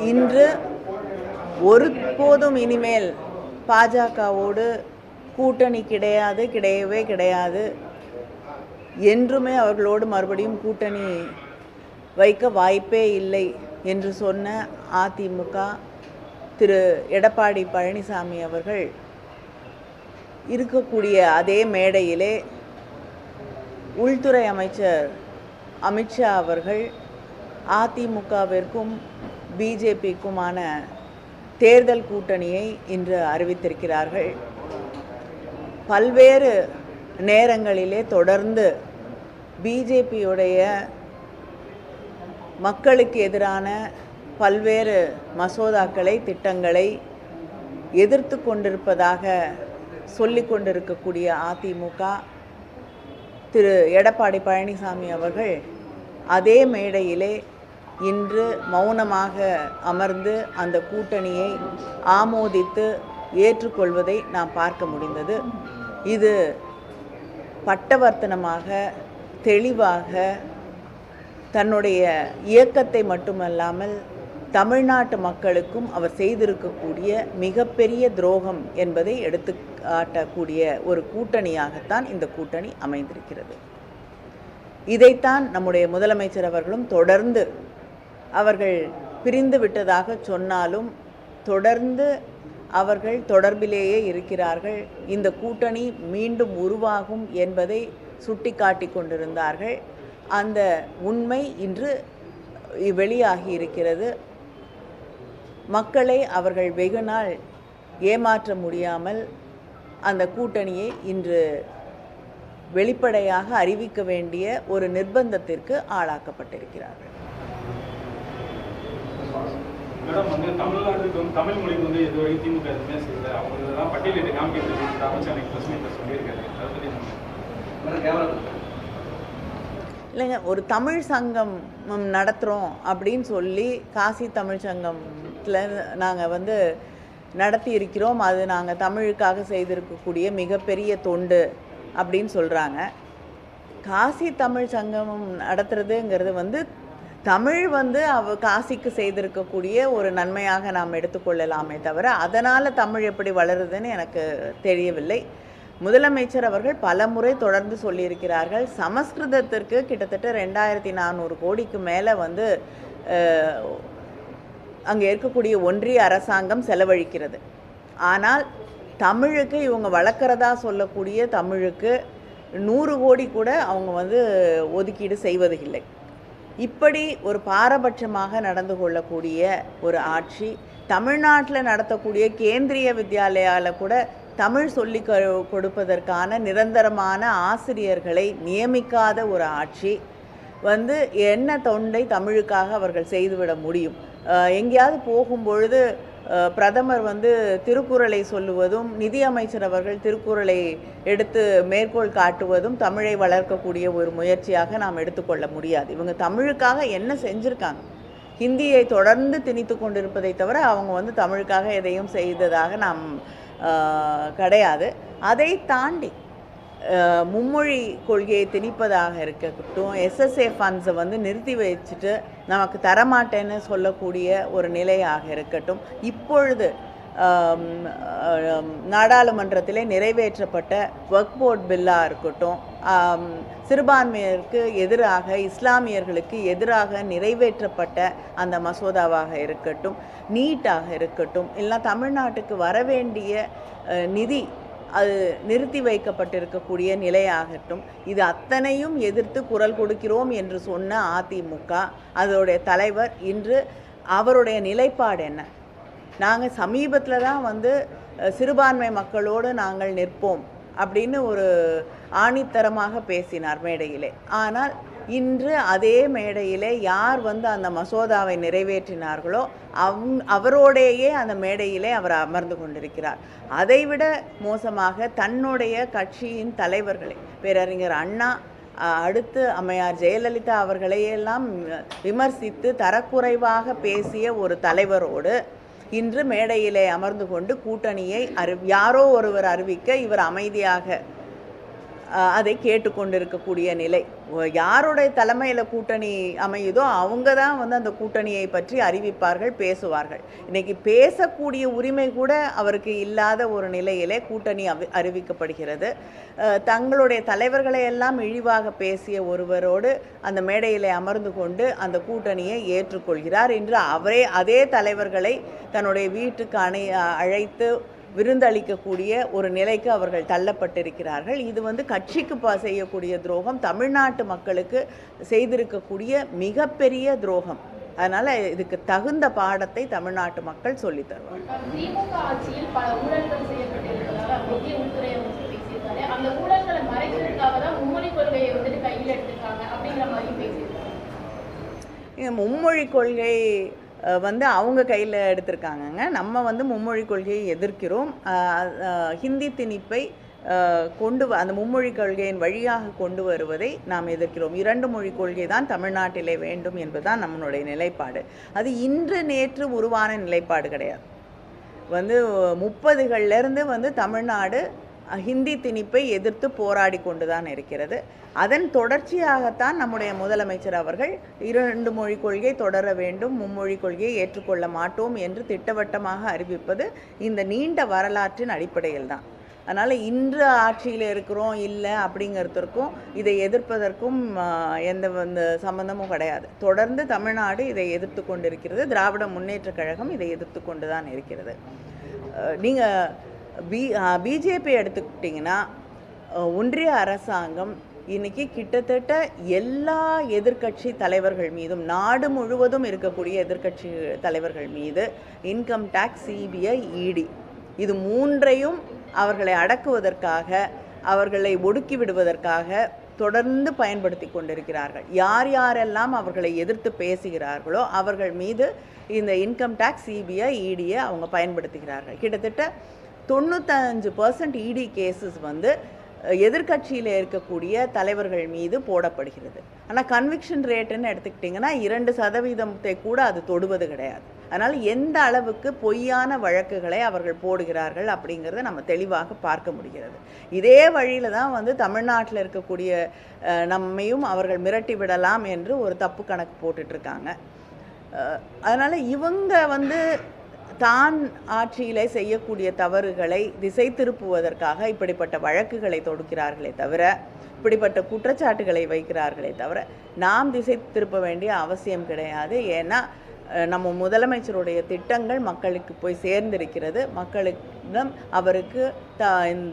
இன்று ஒருபோதும் இனிமேல் பாஜகவோடு கூட்டணி கிடையாது, கிடையவே கிடையாது, என்றுமே அவர்களோடு மறுபடியும் கூட்டணி வைக்க வாய்ப்பே இல்லை என்று சொன்ன அதிமுக திரு எடப்பாடி பழனிசாமி அவர்கள் இருக்கக்கூடிய அதே மேடையிலே உள்துறை அமைச்சர் அமித்ஷா அவர்கள் அதிமுகவிற்கும் பிஜேபிக்குமான தேர்தல் கூட்டணியை இன்று அறிவித்திருக்கிறார்கள். பல்வேறு நேரங்களிலே தொடர்ந்து பிஜேபியுடைய மக்களுக்கு எதிரான பல்வேறு மசோதாக்களை, திட்டங்களை எதிர்த்து கொண்டிருப்பதாக சொல்லிக் கொண்டிருக்கக்கூடிய அதிமுக திரு எடப்பாடி பழனிசாமி அவர்கள் அதே மேடையிலே இன்று மௌனமாக அமர்ந்து அந்த கூட்டணியை ஆமோதித்து ஏற்றுக்கொள்வதை நாம் பார்க்க முடிந்தது. இது பட்டவர்த்தனமாக, தெளிவாக தன்னுடைய இயக்கத்தை மட்டுமல்லாமல் தமிழ்நாட்டு மக்களுக்கும் அவர் செய்திருக்கக்கூடிய மிகப்பெரிய துரோகம் என்பதை எடுத்து காட்டக்கூடிய ஒரு கூட்டணியாகத்தான் இந்த கூட்டணி அமைந்திருக்கிறது. இதைத்தான் நம்முடைய முதலமைச்சர் அவர்களும் தொடர்ந்து அவர்கள் பிரிந்து விட்டதாக சொன்னாலும் தொடர்ந்து அவர்கள் தொடர்பிலேயே இருக்கிறார்கள். இந்த கூட்டணி மீண்டும் உருவாகும் என்பதை சுட்டிக்காட்டி கொண்டிருந்தார்கள். அந்த உண்மை இன்று வெளியாகி இருக்கிறது. மக்களை அவர்கள் வெகு நாள் ஏமாற்ற முடியாமல் அந்த கூட்டணியை இன்று வெளிப்படையாக அறிவிக்க வேண்டிய ஒரு நிர்பந்தத்திற்கு ஆளாக்கப்பட்டிருக்கிறார்கள். மேடம், தமிழ்நாட்டுக்கு தமிழ் மொழிக்கு இதுவரை திமுக எதுவுமே செய்யல. அவங்க பட்டியலிட்டு காமிக்கிறது அமைச்சர் சொல்லியிருக்காரு. இல்லைங்க, ஒரு தமிழ் சங்கம் நடத்துகிறோம் அப்படின்னு சொல்லி காசி தமிழ் சங்கத்தில் நாங்கள் நடத்தி இருக்கிறோம். அது நாங்கள் தமிழுக்காக செய்திருக்கக்கூடிய மிகப்பெரிய தொண்டு அப்படின்னு சொல்கிறாங்க. காசி தமிழ் சங்கம் நடத்துறதுங்கிறது தமிழ் காசிக்கு செய்திருக்கக்கூடிய ஒரு நன்மையாக நாம் எடுத்துக்கொள்ளலாமே தவிர அதனால் தமிழ் எப்படி வளருதுன்னு எனக்கு தெரியவில்லை. முதலமைச்சர் அவர்கள் பல முறை தொடர்ந்து சொல்லியிருக்கிறார்கள். சமஸ்கிருதத்திற்கு கிட்டத்தட்ட 2400 கோடிக்கு மேலே அங்கே இருக்கக்கூடிய ஒன்றிய அரசாங்கம் செலவழிக்கிறது. ஆனால் தமிழுக்கு இவங்க வளர்க்குறதா சொல்லக்கூடிய தமிழுக்கு 100 கோடி கூட அவங்க ஒதுக்கீடு செய்வதில்லை. இப்படி ஒரு பாரபட்சமாக நடந்து கொள்ளக்கூடிய ஒரு ஆட்சி, தமிழ்நாட்டில் நடத்தக்கூடிய கேந்திரிய வித்யாலயாவில் கூட தமிழ் சொல்லி கொடுப்பதற்கான நிரந்தரமான ஆசிரியர்களை நியமிக்காத ஒரு ஆட்சி என்ன தொண்டை தமிழுக்காக அவர்கள் செய்துவிட முடியும்? எங்கேயாவது போகும்பொழுது பிரதமர் திருக்குறளை சொல்லுவதும், நிதியமைச்சர் அவர்கள் திருக்குறளை எடுத்து மேற்கோள் காட்டுவதும் தமிழை வளர்க்கக்கூடிய ஒரு முயற்சியாக நாம் எடுத்துக்கொள்ள முடியாது. இவங்க தமிழுக்காக என்ன செஞ்சுருக்காங்க? ஹிந்தியை தொடர்ந்து திணித்து கொண்டிருப்பதை தவிர அவங்க தமிழுக்காக எதையும் செய்ததாக நாம் கிடையாது. அதை தாண்டி மும்மொழி கொள்கையை திணிப்பதாக இருக்கட்டும், எஸ்எஸ்ஏ ஃபண்ட்ஸை நிறுத்தி வச்சுட்டு நமக்கு தரமாட்டேன்னு சொல்லக்கூடிய ஒரு நிலையாக இருக்கட்டும், இப்பொழுது நாடாளுமன்றத்திலே நிறைவேற்றப்பட்ட வக்ஃப் போர்ட் பில்லாக இருக்கட்டும், சிறுபான்மையருக்கு எதிராக, இஸ்லாமியர்களுக்கு எதிராக நிறைவேற்றப்பட்ட அந்த மசோதாவாக இருக்கட்டும், நீட்டாக இருக்கட்டும், இல்லை தமிழ்நாட்டுக்கு வரவேண்டிய நிதி அது நிறுத்தி வைக்கப்பட்டிருக்கக்கூடிய நிலையாகட்டும், இது அத்தனையும் எதிர்த்து குரல் கொடுக்கிறோம் என்று சொன்ன அதிமுக அதோடைய தலைவர் இன்று அவருடைய நிலைப்பாடு என்ன? நாங்கள் சமீபத்தில் தான் சிறுபான்மை மக்களோடு நாங்கள் நிற்போம் அப்படின்னு ஒரு ஆணித்தரமாக பேசினார் மேடையிலே. ஆனால் இன்று அதே மேடையிலே யார் அந்த மசோதாவை நிறைவேற்றினார்களோ அவரோடையே அந்த மேடையிலே அவர் அமர்ந்து கொண்டிருக்கிறார். அதைவிட மோசமாக தன்னுடைய கட்சியின் தலைவர்களை, பேரறிஞர் அண்ணா, அடுத்து அம்மையார் ஜெயலலிதா அவர்களையெல்லாம் விமர்சித்து தரக்குறைவாக பேசிய ஒரு தலைவரோடு இன்று மேடையிலே அமர்ந்து கொண்டு கூட்டணியை யாரோ ஒருவர் அறிவிக்க இவர் அமைதியாக அதை கேட்டுக்கொண்டிருக்கக்கூடிய நிலை. யாருடைய தலைமையில் கூட்டணி அமையுதோ அவங்க தான் வந்து அந்த கூட்டணியை பற்றி அறிவிப்பார்கள், பேசுவார்கள். இன்றைக்கி பேசக்கூடிய உரிமை கூட அவருக்கு இல்லாத ஒரு நிலையிலே கூட்டணி அறிவிக்கப்படுகிறது. தங்களுடைய தலைவர்களை எல்லாம் இழிவாக பேசிய ஒருவரோடு அந்த மேடையில் அமர்ந்து கொண்டு அந்த கூட்டணியை ஏற்றுக்கொள்கிறார் என்று அவரே அதே தலைவர்களை தன்னுடைய வீட்டுக்கு அழைத்து விருந்தளிக்கக்கூடிய ஒரு நிலைக்கு அவர்கள் தள்ளப்பட்டிருக்கிறார்கள். இது வந்து கட்சிக்கு செய்யக்கூடிய துரோகம், தமிழ்நாட்டு மக்களுக்கு செய்திருக்கக்கூடிய மிகப்பெரிய துரோகம். அதனால இதுக்கு தகுந்த பாடத்தை தமிழ்நாட்டு மக்கள் சொல்லித் தருவார்கள். திமுக ஆட்சியில் பல ஊழல்கள் செய்யப்பட்டிருப்பதாக மத்திய உள்துறை அமைச்சர் பேசியிருக்காரு. அந்த ஊழல்களை மறைக்கிறதுக்காக தான் மும்மொழி கொள்கையை வந்துட்டு கையில் எடுத்திருக்காங்க அப்படிங்கிற மாதிரி பேசியிருக்காங்க. மும்மொழி கொள்கை வந்து அவங்க கையில் எடுத்திருக்காங்கங்க. நம்ம வந்து மும்மொழி கொள்கையை எதிர்க்கிறோம். ஹிந்தி திணிப்பை அந்த மும்மொழி கொள்கையின் வழியாக கொண்டு வருவதை நாம் எதிர்க்கிறோம். 2 மொழி கொள்கை தான் தமிழ்நாட்டிலே வேண்டும் என்பதுதான் நம்மளுடைய நிலைப்பாடு. அது இன்று நேற்று உருவான நிலைப்பாடு கிடையாது. வந்து 30களிலிருந்து வந்து தமிழ்நாடு ஹிந்தி திணிப்பை எதிர்த்து போராடி கொண்டு தான் இருக்கிறது. அதன் தொடர்ச்சியாகத்தான் நம்முடைய முதலமைச்சர் அவர்கள் 2 மொழி கொள்கை தொடர வேண்டும், மும்மொழி கொள்கையை ஏற்றுக்கொள்ள மாட்டோம் என்று திட்டவட்டமாக அறிவிப்பது இந்த நீண்ட வரலாற்றின் அடிப்படையில் தான். அதனால் இன்று ஆட்சியில் இருக்கிறோம் இல்லை அப்படிங்கிறதுக்கும் இதை எதிர்ப்பதற்கும் எந்த சம்பந்தமும் கிடையாது. தொடர்ந்து தமிழ்நாடு இதை எதிர்த்து கொண்டிருக்கிறது. திராவிட முன்னேற்றக் கழகம் இதை எதிர்த்து கொண்டு தான் இருக்கிறது. நீங்கள் பிஜேபி எடுத்துக்கிட்டிங்கன்னா ஒன்றிய அரசாங்கம் இன்றைக்கி கிட்டத்தட்ட எல்லா எதிர்க்கட்சி தலைவர்கள் மீதும், நாடு முழுவதும் இருக்கக்கூடிய எதிர்க்கட்சி தலைவர்கள் மீது இன்கம் டேக்ஸ், சிபிஐ, இடி இது 3ஐயும் அவர்களை அடக்குவதற்காக, அவர்களை ஒடுக்கி விடுவதற்காக தொடர்ந்து பயன்படுத்தி கொண்டிருக்கிறார்கள். யாரெல்லாம் அவர்களை எதிர்த்து பேசுகிறார்களோ அவர்கள் மீது இந்த இன்கம் டேக்ஸ், சிபிஐ, இடியை அவங்க பயன்படுத்துகிறார்கள். கிட்டத்தட்ட 95% இடி கேசஸ் வந்து எதிர்கட்சியில் இருக்கக்கூடிய தலைவர்கள் மீது போடப்படுகிறது. ஆனால் கன்விக்ஷன் ரேட்டுன்னு எடுத்துக்கிட்டிங்கன்னா 2% கூட அது தொடுவது கிடையாது. அதனால் எந்த அளவுக்கு பொய்யான வழக்குகளை அவர்கள் போடுகிறார்கள் அப்படிங்கிறத நம்ம தெளிவாக பார்க்க முடிகிறது. இதே வழியில் தான் வந்து தமிழ்நாட்டில் இருக்கக்கூடிய நம்மையும் அவர்கள் மிரட்டி விடலாம் என்று ஒரு தப்பு கணக்கு போட்டுட்ருக்காங்க. அதனால் இவங்க வந்து தான் ஆட்சியிலே செய்யக்கூடிய தவறுகளை திசை திருப்புவதற்காக இப்படிப்பட்ட வழக்குகளை தொடுக்கிறார்களே தவிர, இப்படிப்பட்ட குற்றச்சாட்டுகளை வைக்கிறார்களே தவிர நாம் திசை திருப்ப வேண்டிய அவசியம் கிடையாது. ஏன்னா நம்ம முதலமைச்சருடைய திட்டங்கள் மக்களுக்கு போய் சேர்ந்திருக்கிறது. மக்களிடம் அவருக்கு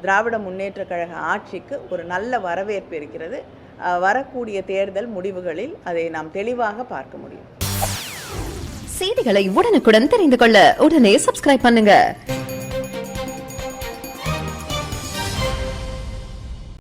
திராவிட முன்னேற்ற கழக ஆட்சிக்கு ஒரு நல்ல வரவேற்பு இருக்கிறது. வரக்கூடிய தேர்தல் முடிவுகளில் அதை நாம் தெளிவாக பார்க்க முடியும். செய்திகளை உடனுக்குடன் தெரிந்து கொள்ள உடனே சப்ஸ்கிரைப் பண்ணுங்க.